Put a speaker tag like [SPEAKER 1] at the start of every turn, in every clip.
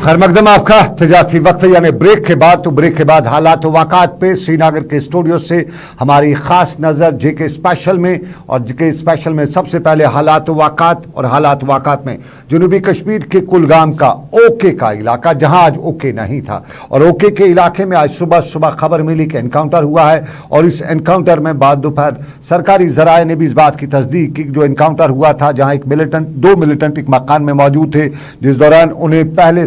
[SPEAKER 1] खैर मकदम आपका तजारती वक्फे यानी ब्रेक के बाद, तो ब्रेक के बाद हालात वाक़ात पे श्रीनगर के स्टूडियो से हमारी ख़ास नज़र जेके स्पेशल में। और जेके स्पेशल में सबसे पहले हालात वाक़ात, और हालात वाक़ात में जनूबी कश्मीर के कुलगाम का ओके का इलाका, जहां आज ओके नहीं था, और ओके के इलाके में आज सुबह सुबह खबर मिली कि एनकाउंटर हुआ है। और इस एनकाउंटर में बाद दोपहर सरकारी ज़राए ने भी इस बात की तस्दीक की जो एनकाउंटर हुआ था, जहाँ दो मिलिटेंट एक मकान में मौजूद थे, जिस दौरान उन्हें पहले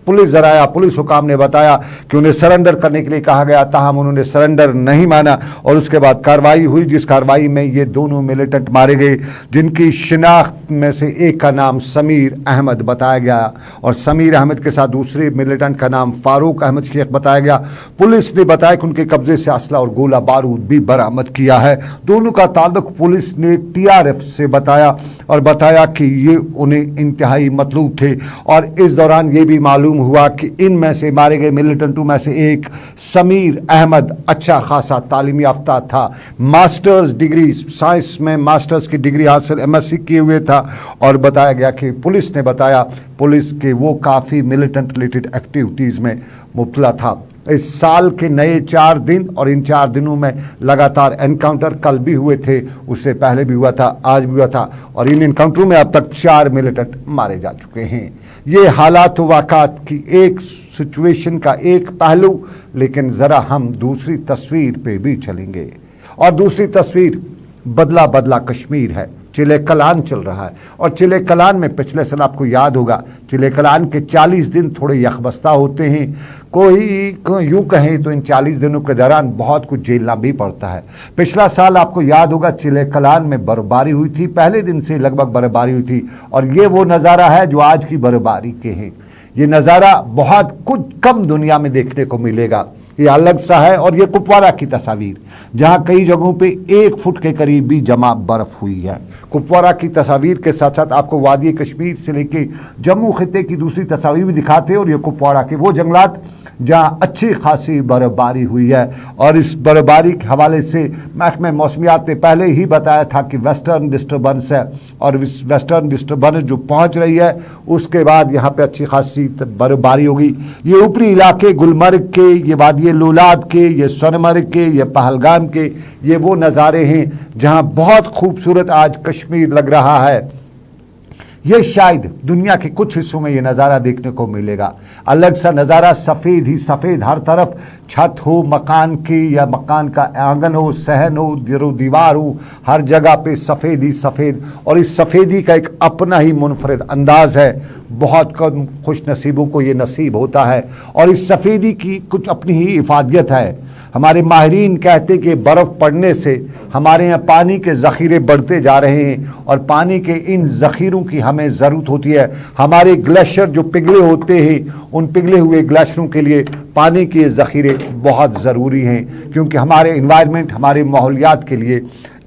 [SPEAKER 1] पुलिस हुकाम ने बताया कि उन्हें सरेंडर करने के लिए कहा गया, ताहम उन्होंने सरेंडर नहीं माना। और उसके बाद कार्रवाई हुई, जिस कार्रवाई में ये दोनों मिलिटेंट मारे गए, जिनकी शिनाख्त में से एक का नाम समीर अहमद बताया गया, और समीर अहमद के साथ दूसरे मिलिटेंट का नाम फारूक अहमद शेख बताया गया। पुलिस ने बताया कि उनके कब्जे से असला और गोला बारूद भी बरामद किया है। दोनों का ताल्लुक पुलिस ने TRF से बताया, और बताया कि ये उन्हें इंतहाई मतलूब थे। और इस दौरान ये भी मालूम हुआ कि इनमें से मारे गए मिलिटेंटों में से एक समीर अहमद अच्छा खासा तालीमी याफ्ता था, मास्टर्स डिग्री साइंस में मास्टर्स की डिग्री हासिल MSc किए हुए था। और बताया गया कि पुलिस ने बताया पुलिस के वो काफ़ी मिलिटेंट रिलेटेड एक्टिविटीज़ में मुब्तला था। इस साल के नए 4 दिन, और इन 4 दिनों में लगातार एनकाउंटर कल भी हुए थे, उससे पहले भी हुआ था, आज भी हुआ था, और इन एनकाउंटरों में अब तक 4 मिलिटेंट मारे जा चुके हैं। ये हालात वाक़ात की एक सिचुएशन का एक पहलू, लेकिन ज़रा हम दूसरी तस्वीर पे भी चलेंगे। और दूसरी तस्वीर बदला बदला कश्मीर है। चिले कलान चल रहा है, और चिले कलान में पिछले साल आपको याद होगा चिले कलान के 40 दिन थोड़े यकबस्ता होते हैं। कोई यूँ कहें तो इन 40 दिनों के दौरान बहुत कुछ झेलना भी पड़ता है। पिछला साल आपको याद होगा चिले कलान में बर्फबारी हुई थी, पहले दिन से लगभग बर्फबारी हुई थी, और ये वो नज़ारा है जो आज की बर्फबारी के हैं। ये नज़ारा बहुत कुछ कम दुनिया में देखने को मिलेगा, ये अलग सा है। और ये कुपवारा की तस्वीर, जहाँ कई जगहों पे 1 फुट के करीब भी जमा बर्फ हुई है। कुपवारा की तस्वीर के साथ साथ आपको वादी कश्मीर से लेके जम्मू खिते की दूसरी तस्वीर भी दिखाते हैं। और ये कुपवारा के वो जंगलात जहाँ अच्छी खासी बर्फबारी हुई है। और इस बर्फबारी के हवाले से महकमे मौसमियात ने पहले ही बताया था कि वेस्टर्न डिस्टर्बेंस है, और इस वेस्टर्न डिस्टर्बेंस जो पहुँच रही है उसके बाद यहाँ पे अच्छी खासी बर्फबारी होगी। ये ऊपरी इलाके गुलमर्ग के, ये वादी लोलाब के, ये सोनमर्ग के, ये पहलगाम के, ये वो नज़ारे हैं जहाँ बहुत खूबसूरत आज कश्मीर लग रहा है। ये शायद दुनिया के कुछ हिस्सों में ये नज़ारा देखने को मिलेगा, अलग सा नज़ारा, सफ़ेद ही सफ़ेद, हर तरफ छत हो मकान की, या मकान का आंगन हो, सहन हो, दीवार हो, हर जगह पे सफ़ेद ही सफ़ेद। और इस सफ़ेदी का एक अपना ही मुनफरद अंदाज़ है, बहुत कम खुश नसीबों को ये नसीब होता है। और इस सफ़ेदी की कुछ अपनी ही इफादियत है। हमारे माहिरीन कहते कि बर्फ़ पड़ने से हमारे यहाँ पानी के ज़ख़ीरे बढ़ते जा रहे हैं, और पानी के इन ज़ख़ीरों की हमें ज़रूरत होती है। हमारे ग्लेशियर जो पिघले होते हैं, उन पिघले हुए ग्लेशियरों के लिए पानी के ज़ख़ीरे बहुत ज़रूरी हैं, क्योंकि हमारे इन्वायरमेंट, हमारे माहौलियात के लिए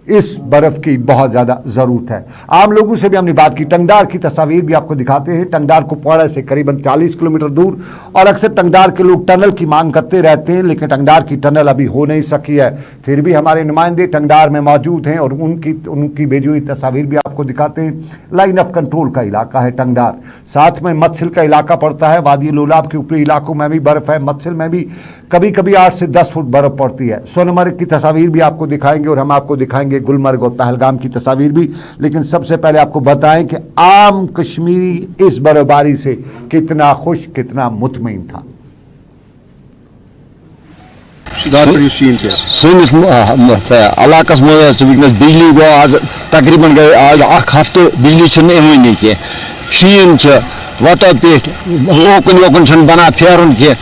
[SPEAKER 1] इस बर्फ़ की बहुत ज़्यादा ज़रूरत है। आम लोगों से भी हमने बात की, टंगडार की तस्वीर भी आपको दिखाते हैं। टंगडार कुपवाड़ा से करीबन 40 किलोमीटर दूर, और अक्सर टंगडार के लोग टनल की मांग करते रहते हैं, लेकिन टंगडार की टनल अभी हो नहीं सकी है। फिर भी हमारे नुमाइंदे टंगडार में मौजूद हैं, और उनकी भेजी हुई तस्वीर भी आपको दिखाते हैं। लाइन ऑफ कंट्रोल का इलाका है टंगडार, साथ में मत्सिल का इलाका पड़ता है। वादी लोलाब के ऊपरी इलाकों में भी बर्फ़ है, मत्सिल में भी कभी कभी 8 से 10 फुट बर्फ़ पड़ती है। सोनमर्ग की तस्वीर भी आपको दिखाएंगे, और हम आपको दिखाएंगे गुलमर्ग और पहलगाम की तस्वीर भी। लेकिन सबसे पहले आपको बताएं कि आम कश्मीरी इस बर्फबारी से कितना खुश, कितना मुतमईन था।
[SPEAKER 2] सैनिस इलाकस मज वनस बिजली गो आज तकरीबन गई आज 1 हफ्ते बिजली इवन कह शीन वतो पे ओकन योकन बना फेरन कह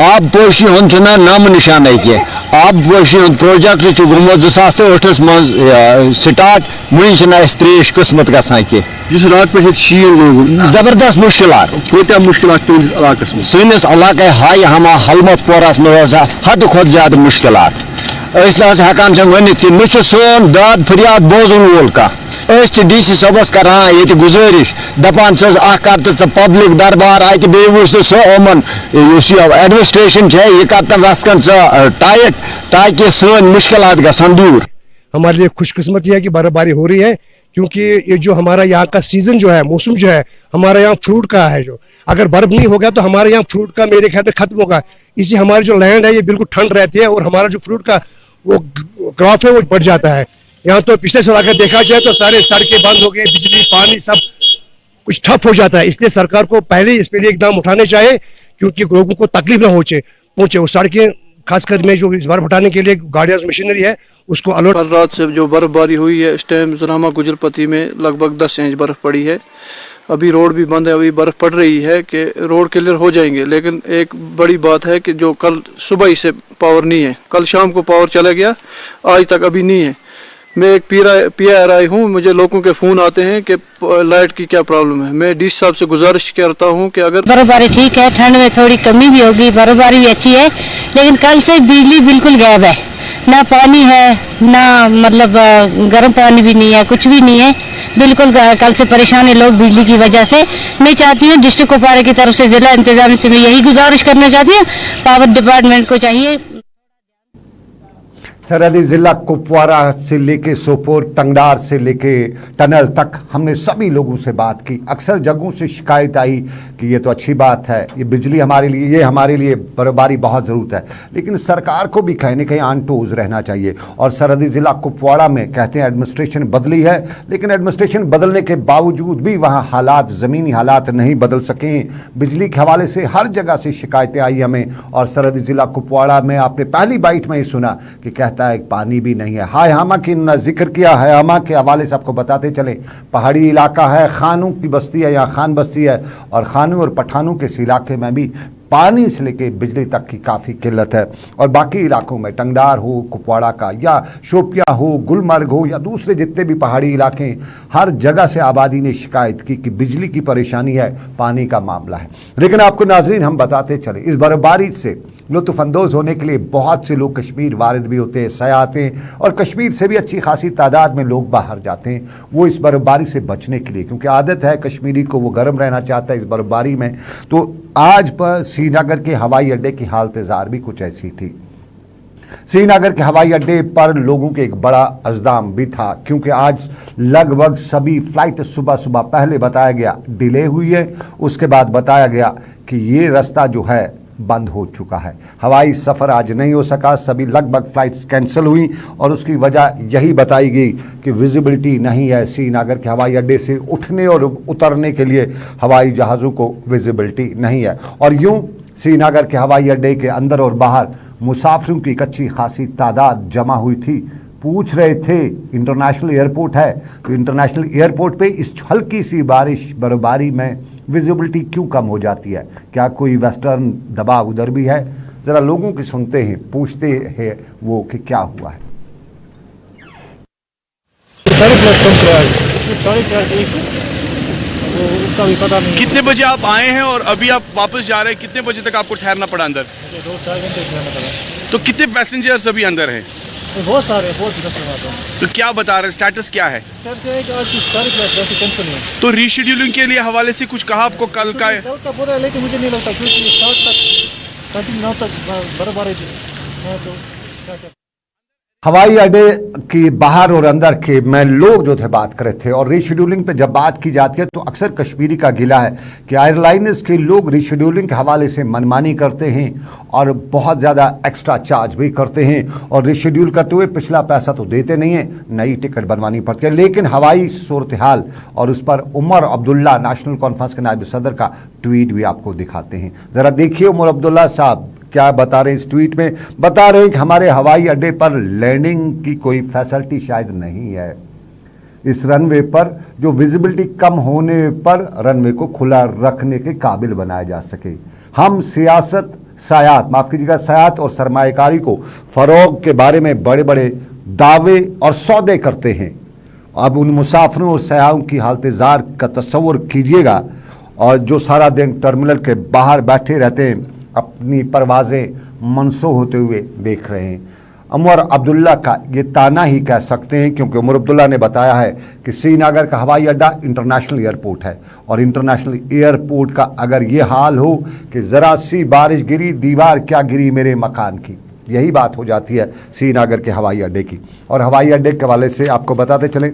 [SPEAKER 2] आब पोशी हूं नाम निशान कह आब पोशी हूं प्रोजेक्ट गुम 2008 मज स्टार्ट वह त्रेश किस्मत गसान कह
[SPEAKER 3] रात पे शीन
[SPEAKER 2] जबरदस्त मुश्किल
[SPEAKER 3] क्या मुश्किल इलाकस में
[SPEAKER 2] सैनिस इलाक हाय हमा हलमत पोरस मज हद खुद ज्यादा मुश्किल हेकान वन कि मे सोन दाद फरियाद बोजन वोल कह DC सबस करान ये गुजारिश दपान कर पब्लिक दरबार अत बे वमन एडमिनिस्ट्रेशन यह कर रसकन टाइट ताकि सन मुश्किल गसन दूर।
[SPEAKER 3] हमारे लिए खुशकिस्मती है कि बर्फबारी हो रही है,
[SPEAKER 4] क्योंकि ये जो हमारा यहाँ का सीजन जो है, मौसम जो है हमारा यहाँ फ्रूट का है, जो अगर बर्फ नहीं होगा तो हमारे यहाँ फ्रूट का मेरे ख्याल में खत्म होगा। इसलिए हमारी जो लैंड है ये बिल्कुल ठंड रहती है और हमारा जो फ्रूट का वो क्रॉप है वो बढ़ जाता है। यहाँ तो पिछले साल अगर देखा जाए तो सारे सड़कें बंद हो गए, बिजली पानी सब कुछ ठप हो जाता है। इसलिए सरकार को पहले इस पे इकदाम उठाने चाहिए क्योंकि लोगों को तकलीफ ना पहुंचे। और सड़कें खासकर में जो बर्फ हटाने के लिए गाड़ियां मशीनरी है उसको अलर्ट।
[SPEAKER 5] कल रात से जो बर्फबारी हुई है, इस टाइम जुरामा गुजरपति में लगभग 10 इंच बर्फ पड़ी है। अभी रोड भी बंद है, अभी बर्फ पड़ रही है कि रोड क्लियर हो जाएंगे। लेकिन एक बड़ी बात है कि जो कल सुबह ही से पावर नहीं है, कल शाम को पावर चला गया, आज तक अभी नहीं है। मैं एक PRI हूँ, मुझे लोगों के फ़ोन आते हैं कि लाइट की क्या प्रॉब्लम है। मैं डीसी साहब से गुजारिश करता हूँ कि अगर
[SPEAKER 6] बर्फबारी ठीक है, ठंड में थोड़ी कमी भी होगी, बर्फबारी भी अच्छी है, लेकिन कल से बिजली बिल्कुल गायब है, ना पानी है ना मतलब गर्म पानी भी नहीं है, कुछ भी नहीं है, बिल्कुल कल से परेशान है लोग बिजली की वजह से। मैं चाहती हूँ डिस्ट्रिक्ट कुपवाड़ा की तरफ से जिला इंतजाम से मैं यही गुजारिश करना चाहती हूँ, पावर डिपार्टमेंट को चाहिए।
[SPEAKER 1] सरहदी जिला कुपवाड़ा से लेके सोपोर, टंगडार से लेके टनल तक हमने सभी लोगों से बात की। अक्सर जगहों से शिकायत आई कि ये तो अच्छी बात है, ये बिजली हमारे लिए बर्फबारी बहुत ज़रूरत है, लेकिन सरकार को भी कहीं न कहीं ऑन टोज रहना चाहिए। और सरहदी जिला कुपवाड़ा में कहते हैं एडमिनिस्ट्रेशन बदली है, लेकिन एडमिनिस्ट्रेशन बदलने के बावजूद भी वहाँ हालात, ज़मीनी हालात नहीं बदल सके। बिजली के हवाले से हर जगह से शिकायतें आई हमें। और सरहदी जिला कुपवाड़ा में आपने पहली बाइट में ही सुना कि कहता है पानी भी नहीं है। हाय हामा की जिक्र किया, हाय हामा के हवाले से आपको बताते चले, पहाड़ी इलाका है, खानों की बस्ती है, यहाँ खान बस्ती है, और खानों और पठानों के इस इलाके में भी पानी से लेके बिजली तक की काफ़ी किल्लत है। और बाकी इलाकों में टंगडार हो कुपवाड़ा का, या शोपियाँ हो, गुलमर्ग हो, या दूसरे जितने भी पहाड़ी इलाके, हर जगह से आबादी ने शिकायत की कि बिजली की परेशानी है, पानी का मामला है। लेकिन आपको नाजरीन हम बताते चले, इस बर्फबारी से लुत्फ़अंदोज़ होने के लिए बहुत से लोग कश्मीर वारिद भी होते हैं, सयाहते, और कश्मीर से भी अच्छी खासी तादाद में लोग बाहर जाते हैं वो इस बर्फबारी से बचने के लिए, क्योंकि आदत है कश्मीरी को, वो गर्म रहना चाहता है इस बर्फबारी में। तो आज पर श्रीनगर के हवाई अड्डे की हालत-ए-ज़ार भी कुछ ऐसी थी। श्रीनगर के हवाई अड्डे पर लोगों के एक बड़ा अज़दाम भी था, क्योंकि आज लगभग सभी फ्लाइट सुबह पहले बताया गया डिले हुई है, उसके बाद बताया गया कि ये रास्ता जो है बंद हो चुका है, हवाई सफ़र आज नहीं हो सका, सभी लगभग फ़्लाइट्स कैंसिल हुई। और उसकी वजह यही बताई गई कि विजिबिलिटी नहीं है, श्रीनगर के हवाई अड्डे से उठने और उतरने के लिए हवाई जहाज़ों को विजिबिलिटी नहीं है। और यूँ श्रीनगर के हवाई अड्डे के अंदर और बाहर मुसाफिरों की एक अच्छी खासी तादाद जमा हुई थी। पूछ रहे थे इंटरनेशनल एयरपोर्ट है, तो इंटरनेशनल एयरपोर्ट पे इस हल्की सी बर्फबारी में विजिबिलिटी क्यों कम हो जाती है? क्या कोई वेस्टर्न दबाव उधर भी है? ज़रा लोगों की सुनते हैं, पूछते हैं वो कि क्या हुआ है।
[SPEAKER 7] कितने बजे आप आए हैं और अभी आप वापस जा रहे हैं? कितने बजे तक आपको ठहरना पड़ा अंदर?
[SPEAKER 8] 2-4 घंटे ठहरना पड़ा।
[SPEAKER 7] तो कितने पैसेंजर्स अभी अंदर हैं?
[SPEAKER 8] तो बहुत सारे, बहुत
[SPEAKER 7] तो क्या बता रहे हैं, स्टेटस क्या है? तो रीशेड्यूलिंग के लिए हवाले से कुछ कहा आपको कल का?
[SPEAKER 8] पूरा, लेकिन मुझे नहीं लगता क्योंकि 7 तक कंटिन्यू 9 तक बर्फबारी है, तो क्या
[SPEAKER 1] हवाई अड्डे की बाहर और अंदर के में लोग जो थे बात कर रहे थे। और रीशेड्यूलिंग पे जब बात की जाती है तो अक्सर कश्मीरी का गिला है कि एयरलाइंस के लोग रीशेड्यूलिंग के हवाले से मनमानी करते हैं और बहुत ज़्यादा एक्स्ट्रा चार्ज भी करते हैं, और रीशेड्यूल करते हुए पिछला पैसा तो देते नहीं हैं, नई टिकट बनवानी पड़ती है। लेकिन हवाई सूरत हाल और उस पर उमर अब्दुल्ला नेशनल कॉन्फ्रेंस के नायब सदर का ट्वीट भी आपको दिखाते हैं। ज़रा देखिए उमर अब्दुल्ला साहब क्या बता रहे हैं। इस ट्वीट में बता रहे हैं कि हमारे हवाई अड्डे पर लैंडिंग की कोई फैसिलिटी शायद नहीं है, इस रनवे पर जो विजिबिलिटी कम होने पर रनवे को खुला रखने के काबिल बनाया जा सके। हम माफ़ कीजिएगा सयाहत और सरमाएकारी को फ़रोग के बारे में बड़े बड़े दावे और सौदे करते हैं। अब उन मुसाफिरों और सयाहों की हालत-ए-ज़ार का तस्वुर कीजिएगा, और जो सारा दिन टर्मिनल के बाहर बैठे रहते हैं, अपनी परवाज़ें मनसूख होते हुए देख रहे हैं। उमर अब्दुल्ला का ये ताना ही कह सकते हैं, क्योंकि उमर अब्दुल्ला ने बताया है कि श्रीनगर का हवाई अड्डा इंटरनेशनल एयरपोर्ट है, और इंटरनेशनल एयरपोर्ट का अगर ये हाल हो कि ज़रा सी बारिश गिरी, दीवार क्या गिरी मेरे मकान की, यही बात हो जाती है श्रीनगर के हवाई अड्डे की। और हवाई अड्डे के हवाले से आपको बताते चलें,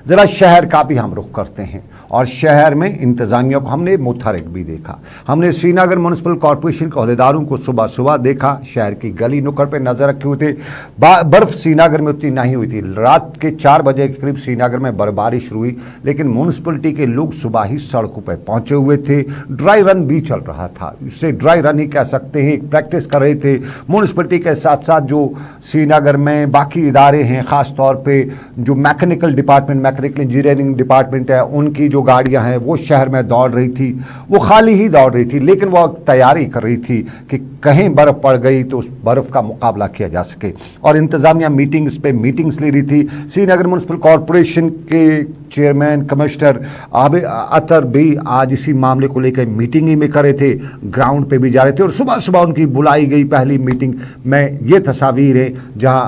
[SPEAKER 1] ज़रा शहर का भी हम रुख करते हैं और शहर में इंतज़ामिया को हमने मुतहरिक भी देखा। हमने श्रीनगर म्यूनसिपल कॉरपोरेशन के अहदेदारों को सुबह सुबह देखा, शहर की गली नुक्कड़ पर नज़र रखे हुए थे। बर्फ़ श्रीनगर में उतनी नहीं हुई थी, रात के 4 बजे के करीब श्रीनगर में बर्फबारी शुरू हुई, लेकिन म्यूनसिपलिटी के लोग सुबह ही सड़कों पर पहुंचे हुए थे। ड्राई रन भी चल रहा था, इससे ड्राई रन ही कह सकते हैं, प्रैक्टिस कर रहे थे। म्यूनसिपलिटी के साथ साथ जो श्रीनगर में बाकी इदारे हैं, ख़ास तौर पर जो mechanical department, mechanical engineering department है, उनकी जो गाड़ियां हैं वो शहर में दौड़ रही थी, वो खाली ही दौड़ रही थी, लेकिन वो तैयारी कर रही थी कि कहीं बर्फ़ पड़ गई तो उस बर्फ़ का मुकाबला किया जा सके। और इंतज़ामिया मीटिंग्स पे मीटिंग्स ले रही थी। श्रीनगर म्यूनसिपल कॉरपोरेशन के चेयरमैन कमिश्नर आबिद अतर भी आज इसी मामले को लेकर मीटिंग ही में कर रहे थे, ग्राउंड पे भी जा रहे थे और सुबह सुबह उनकी बुलाई गई पहली मीटिंग में ये तस्वीर है जहां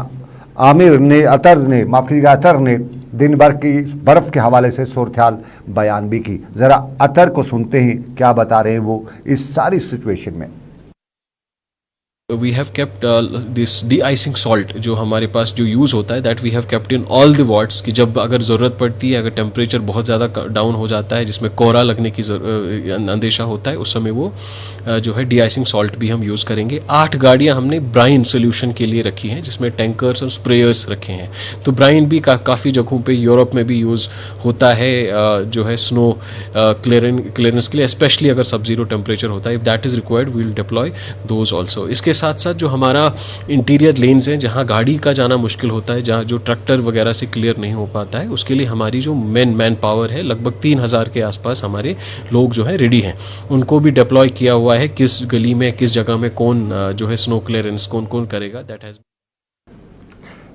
[SPEAKER 1] अतर ने दिन भर की बर्फ़ के हवाले से सूरत-ए-हाल बयान भी की। ज़रा अतर को सुनते हैं क्या बता रहे हैं वो इस सारी सिचुएशन में।
[SPEAKER 9] We have kept this de-icing salt जो हमारे पास जो यूज़ होता है, that we have kept in all the wards कि जब अगर ज़रूरत पड़ती है, अगर टेम्परेचर बहुत ज़्यादा डाउन हो जाता है, जिसमें कोहरा लगने की अंदेशा होता है, उस समय वो जो है de-icing salt भी हम यूज़ करेंगे। 8 गाड़ियाँ हमने ब्राइन सोल्यूशन के लिए रखी हैं, जिसमें टैंकर्स और स्प्रेयर्स रखे हैं। तो ब्राइन भी काफ़ी जगहों पे यूरोप में भी यूज़ होता है जो है स्नो क्लियरेंस के लिए, स्पेशली अगर सब ज़ीरो टेम्परेचर होता है। If that is required we will deploy those also. इसके साथ साथ जो हमारा इंटीरियर लेन्स हैं, जहां गाड़ी का जाना मुश्किल होता है, जहां जो ट्रैक्टर वगैरह से क्लियर नहीं हो पाता है, उसके लिए हमारी जो मैन पावर है, लगभग 3000 के आसपास हमारे लोग जो है रेडी हैं, उनको भी डिप्लॉय किया हुआ है। किस गली में, किस जगह में कौन जो है स्नो क्लियरेंस कौन करेगा, that has.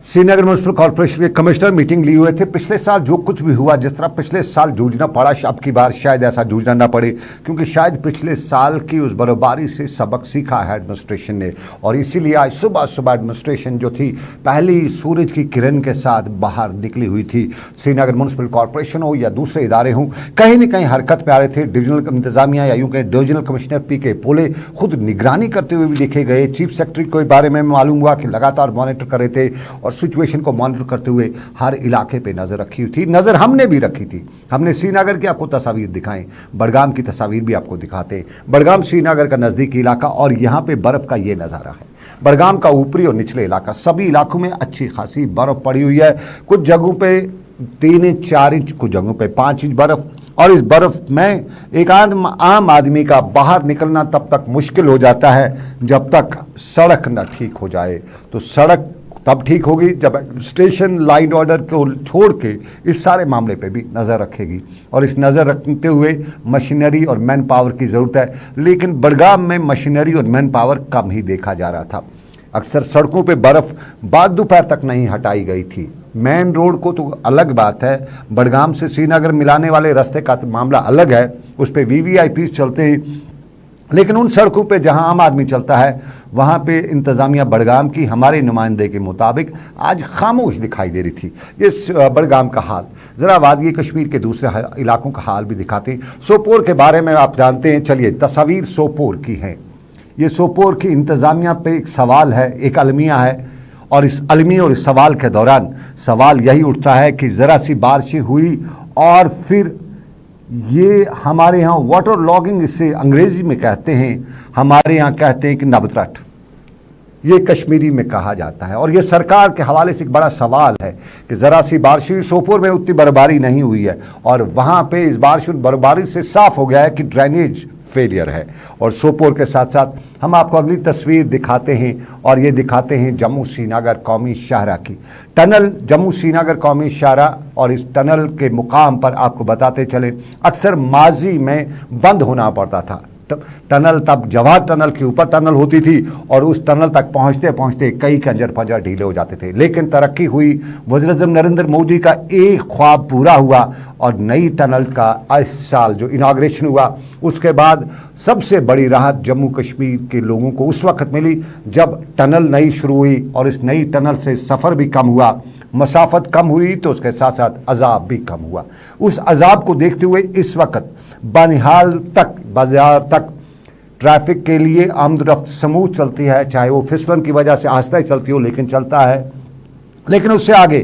[SPEAKER 1] Srinagar municipal corporation के कमिश्नर मीटिंग लिए हुए थे। पिछले साल जो कुछ भी हुआ, जिस तरह पिछले साल जूझना पड़ा, अब की बार शायद ऐसा जूझना ना पड़े, क्योंकि शायद पिछले साल की उस बर्फबारी से सबक सीखा है एडमिनिस्ट्रेशन ने, और इसीलिए आज सुबह सुबह एडमिनिस्ट्रेशन जो थी पहली सूरज की किरण के साथ बाहर निकली हुई थी। श्रीनगर म्यूनसिपल कॉरपोरेशन हो या दूसरे इदारे हों, कहीं न कहीं हरकत में आ रहे थे। डिविजनल इंतजामिया या यूँ कहें डिविजनल कमिश्नर पी.के. पोले खुद निगरानी करते हुए भी देखे गए। चीफ सेक्रेटरी के बारे में मालूम हुआ कि लगातार मॉनिटर कर रहे थे और सिचुएशन को मॉनिटर करते हुए हर इलाके पे नजर रखी हुई थी। नजर हमने भी रखी थी। हमने श्रीनगर की आपको तस्वीर दिखाएं, बडगाम की तस्वीर भी आपको दिखाते हैं। बडगाम श्रीनगर का नज़दीकी इलाका और यहाँ पे बर्फ़ का ये नज़ारा है। बडगाम का ऊपरी और निचले इलाका, सभी इलाकों में अच्छी खासी बर्फ़ पड़ी हुई है। कुछ जगहों पे 3 इंच 4 इंच, कुछ जगहों पे 5 इंच बर्फ़। और इस बर्फ़ में एक आम आदमी का बाहर निकलना तब तक मुश्किल हो जाता है जब तक सड़क न ठीक हो जाए। तो सड़क तब ठीक होगी जब एडमिनिस्ट्रेशन लाइन ऑर्डर को छोड़ के इस सारे मामले पे भी नज़र रखेगी, और इस नज़र रखते हुए मशीनरी और मैन पावर की ज़रूरत है। लेकिन बडगाम में मशीनरी और मैन पावर कम ही देखा जा रहा था। अक्सर सड़कों पे बर्फ़ बाद दोपहर तक नहीं हटाई गई थी। मेन रोड को तो अलग बात है, बडगाम से श्रीनगर मिलाने वाले रास्ते का तो मामला अलग है, उस पर VVIP चलते हैं। लेकिन उन सड़कों पे जहां आम आदमी चलता है, वहां पे इंतज़ामिया बडगाम की हमारे नुमाइंदे के मुताबिक आज खामोश दिखाई दे रही थी। इस बडगाम का हाल ज़रा वादी कश्मीर के दूसरे इलाकों का हाल भी दिखाते। सोपोर के बारे में आप जानते हैं, चलिए तस्वीर सोपोर की है। ये सोपोर की इंतज़ामिया पे एक सवाल है, एक अलमिया है, और इस अलमिया और इस सवाल के दौरान सवाल यही उठता है कि ज़रा सी बारिश हुई और फिर ये हमारे यहाँ वाटर लॉगिंग, इसे अंग्रेजी में कहते हैं, हमारे यहाँ कहते हैं कि नबतरट, ये कश्मीरी में कहा जाता है। और ये सरकार के हवाले से एक बड़ा सवाल है कि ज़रा सी बारिश हुई, सोपोर में उतनी बर्फबारी नहीं हुई है, और वहाँ पे इस बारिश बर्फबारी से साफ हो गया है कि ड्रेनेज फेलियर है। और सोपोर के साथ साथ हम आपको अगली तस्वीर दिखाते हैं, और ये दिखाते हैं जम्मू श्रीनगर कौमी शाहरा की टनल। जम्मू श्रीनगर कौमी शाहरा, और इस टनल के मुकाम पर आपको बताते चले, अक्सर माजी में बंद होना पड़ता था टनल। तब जवाहर टनल के ऊपर टनल होती थी और उस टनल तक पहुंचते पहुंचते कई खंजर पंजर ढीले हो जाते थे। लेकिन तरक्की हुई, वज़ीर-ए-आज़म नरेंद्र मोदी का एक ख्वाब पूरा हुआ और नई टनल का इस साल जो इनाग्रेशन हुआ, उसके बाद सबसे बड़ी राहत जम्मू कश्मीर के लोगों को उस वक्त मिली जब टनल नई शुरू हुई, और इस नई टनल से सफ़र भी कम हुआ, मसाफत कम हुई, तो उसके साथ साथ अजाब भी कम हुआ। उस अजाब को देखते हुए इस वक्त बनिहाल तक, बाजार तक ट्रैफिक के लिए आमदरफ्त समूह चलती है, चाहे वो फिसलन की वजह से आहिस्ता ही चलती हो, लेकिन चलता है। लेकिन उससे आगे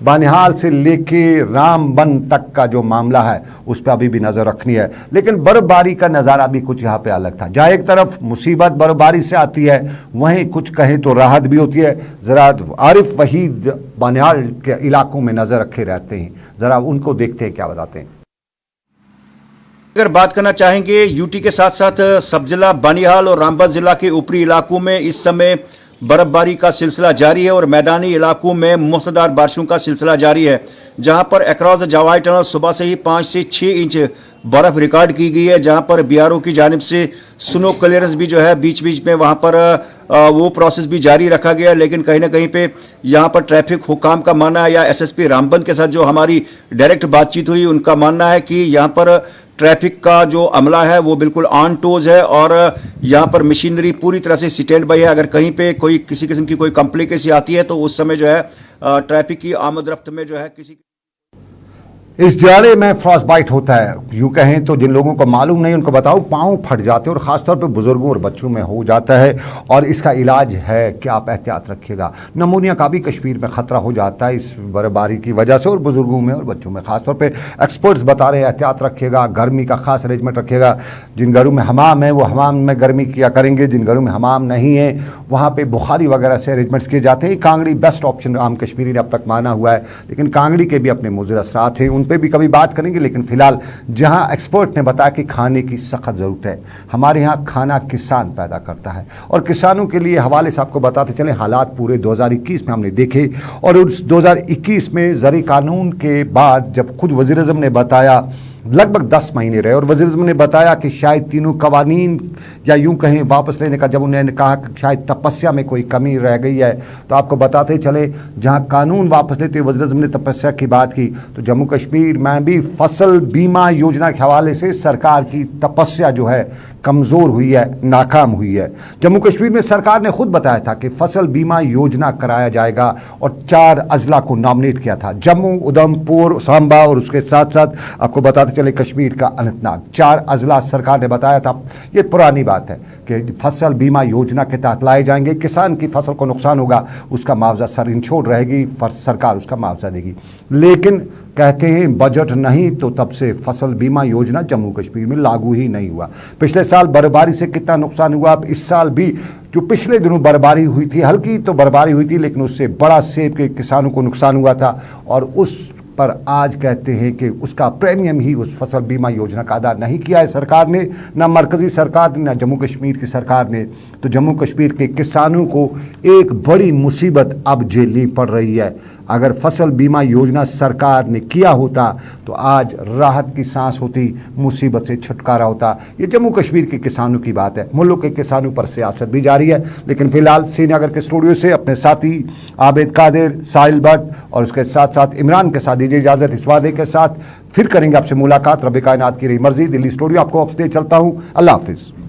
[SPEAKER 1] बानिहाल से लेके रामबन तक का जो मामला है उस पर अभी भी नज़र रखनी है। लेकिन बर्फबारी का नज़ारा भी कुछ यहाँ पे अलग था, जहाँ एक तरफ मुसीबत बर्फबारी से आती है वहीं कुछ कहें तो राहत भी होती है। ज़रा आरिफ वहीद बानिहाल के इलाकों में नज़र रखे रहते हैं, ज़रा उनको देखते हैं क्या बताते हैं।
[SPEAKER 10] अगर बात करना चाहेंगे यूटी के साथ साथ सब जिला बानिहाल और रामबन जिला के ऊपरी इलाकों में इस समय बर्फबारी का सिलसिला जारी है और मैदानी इलाकों में मूसलाधार बारिशों का सिलसिला जारी है, जहां पर अक्रॉस द जवाई टनल सुबह से ही 5 से 6 इंच बर्फ रिकॉर्ड की गई है, जहां पर बीआरओ की जानिब से स्नो क्लियरेंस भी जो है बीच बीच में वहां पर वो प्रोसेस भी जारी रखा गया। लेकिन कहीं ना कहीं पे यहां पर ट्रैफिक हुकाम का मानना है या एसएसपी रामबन के साथ जो हमारी डायरेक्ट बातचीत हुई उनका मानना है कि यहां पर ट्रैफिक का जो अमला है वो बिल्कुल ऑन टोज है और यहाँ पर मशीनरी पूरी तरह से स्टैंड बाई है। अगर कहीं पे कोई किसी किस्म की कोई कॉम्प्लिकेसी आती है तो उस समय जो है ट्रैफिक की आमद रफ्त में जो है किसी
[SPEAKER 1] इस जाड़े में फ्रॉस्ट बाइट होता है, यूँ कहें तो जिन लोगों को मालूम नहीं उनको बताऊं, पाँव फट जाते हैं और ख़ासतौर पे बुज़ुर्गों और बच्चों में हो जाता है और इसका इलाज है कि आप एहतियात रखिएगा। नमूनिया का भी कश्मीर में ख़तरा हो जाता है इस बर्फबारी की वजह से और बुज़ुर्गों में और बच्चों में ख़ासतौर पे एक्सपर्ट्स बता रहे हैं एहतियात रखिएगा, गर्मी का ख़ास अरेंजमेंट रखिएगा। जिन घरों में हमाम है वो हमाम में गर्मी किया करेंगे, जिन घरों में हमाम नहीं है वहाँ पर बुखारी वगैरह से अरेंजमेंट्स किए जाते हैं। कांगड़ी बेस्ट ऑप्शन आम कश्मीरी ने अब तक माना हुआ है, लेकिन कांगड़ी के भी अपने मुज़र असरात हैं, उन पर भी कभी बात करेंगे। लेकिन फिलहाल जहां एक्सपर्ट ने बताया कि खाने की सख्त ज़रूरत है, हमारे यहाँ खाना किसान पैदा करता है और किसानों के लिए हवाले से आपको बताते चलें हालात पूरे 2021 में हमने देखे और उस 2021 में ज़री कानून के बाद जब खुद वज़ीर-ए-आज़म ने बताया लगभग 10 महीने रहे और वज़ीर-ए-आज़म ने बताया कि शायद तीनों कवानीन या यूं कहें वापस लेने का, जब उन्होंने कहा कि शायद तपस्या में कोई कमी रह गई है, तो आपको बताते चले जहां कानून वापस लेते वज़ीर-ए-आज़म ने तपस्या की बात की तो जम्मू कश्मीर में भी फसल बीमा योजना के हवाले से सरकार की तपस्या जो है कमज़ोर हुई है, नाकाम हुई है। जम्मू कश्मीर में सरकार ने खुद बताया था कि फसल बीमा योजना कराया जाएगा और 4 अजला को नॉमिनेट किया था, जम्मू, उधमपुर, सांबा और उसके साथ साथ आपको बताते चले कश्मीर का अनंतनाग। 4 अजला सरकार ने बताया था। ये पुरानी बात है कि फसल बीमा योजना के तहत लाए जाएंगे, किसान की फसल को नुकसान होगा उसका मुआवजा सरइंशोर रहेगी, सरकार उसका मुआवजा देगी। लेकिन कहते हैं बजट नहीं तो तब से फसल बीमा योजना जम्मू कश्मीर में लागू ही नहीं हुआ। पिछले साल बर्फबारी से कितना नुकसान हुआ, अब इस साल भी जो पिछले दिनों बर्फबारी हुई थी, हल्की तो बर्फबारी हुई थी लेकिन उससे बड़ा सेब के किसानों को नुकसान हुआ था और उस पर आज कहते हैं कि उसका प्रीमियम ही उस फसल बीमा योजना का अदा नहीं किया है सरकार ने, ना मरकज़ी सरकार ने, ना जम्मू कश्मीर की सरकार ने। तो जम्मू कश्मीर के किसानों को एक बड़ी मुसीबत अब झेलनी पड़ रही है। अगर फसल बीमा योजना सरकार ने किया होता तो आज राहत की सांस होती, मुसीबत से छुटकारा होता। ये जम्मू कश्मीर के किसानों की बात है, मुल्क के किसानों पर सियासत भी जारी है। लेकिन फिलहाल श्रीनगर के स्टूडियो से अपने साथी आबिद कादिर, साहिल भट्ट और उसके साथ साथ इमरान के साथ दीजिए इजाज़त, इस वादे के साथ फिर करेंगे आपसे मुलाकात। रब कायनात की रही मर्जी। दिल्ली स्टूडियो आपको वापस ले चलता हूँ। अल्लाह हाफिज़।